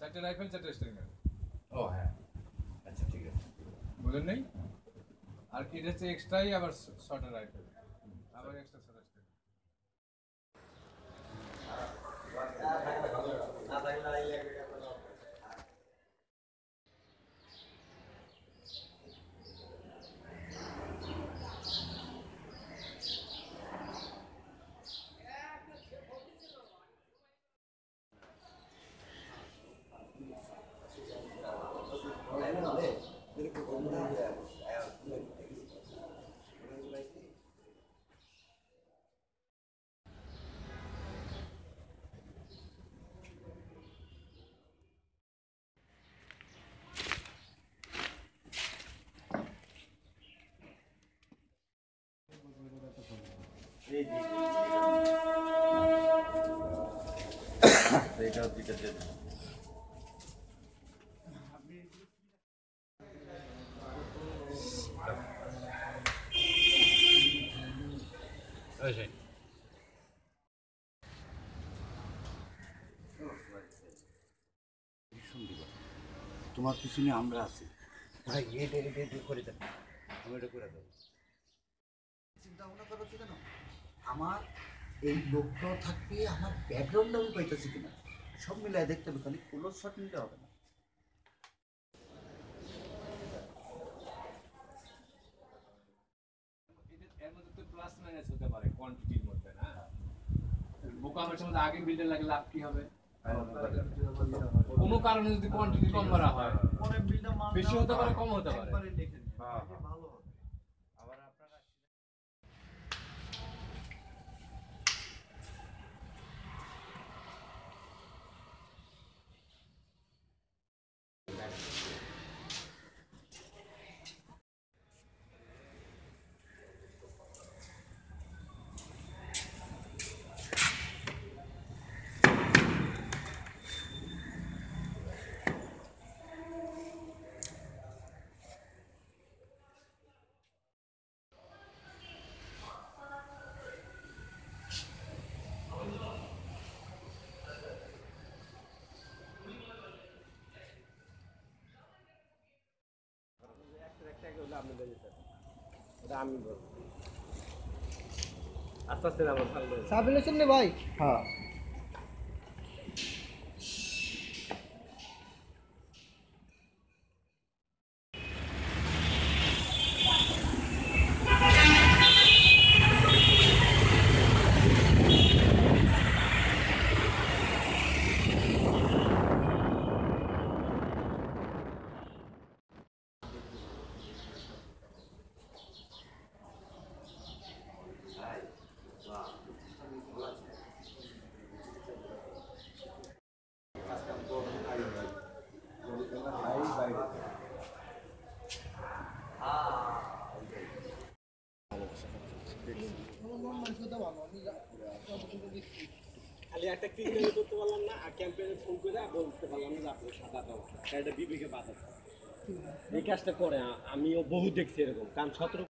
চারটে রাইফেল, চারটে স্টিং গান। ও হ্যাঁ, আচ্ছা ঠিক আছে। বুঝলেন নাই? আর এটা হচ্ছে এক্সট্রাই আবার শর্ট রাইফেল, আবার এক্সট্রা শর্ট স্টিং। এইটা দুইটা দিয়ে দেবো। তোমার পিছনে আমরা আছি। ভাই এটা করে দেন, আমি এটা করে দেবো। চিন্তা ভাবনা করা হচ্ছে কেন? আমার এই লোকটাও থাকবে, আমার ব্যাকগ্রাউন্ড আমি পাইতেছি কিনা সব মিলাই দেখতে হবে, খালি ক্লোজ শট নিতে হবে না। এর মধ্যে তো প্লাস মাইনাস হতে পারে কোয়ান্টিটির মধ্যে, না? মোকামের মধ্যে আগে বিল্ডার লাগে লাভ কি হবে? কোনো কারণে যদি কোয়ান্টিটি কম করা হয়, বেশি হতে পারে, কম হতে পারে। আবার আপনারা আস্তে আস্তে আমার ভালো সাবিলেশন নে ভাই। হ্যাঁ খালি একটা ক্লিক করতে পারলাম না, আর ক্যাম্পেইনে ফোন করে বলতে পারলাম না যে আপনি সাদা দেওয়া এটা বিবেকে বাধা। এই কাজটা করে আমিও বহু দেখছি এরকম, কারণ 17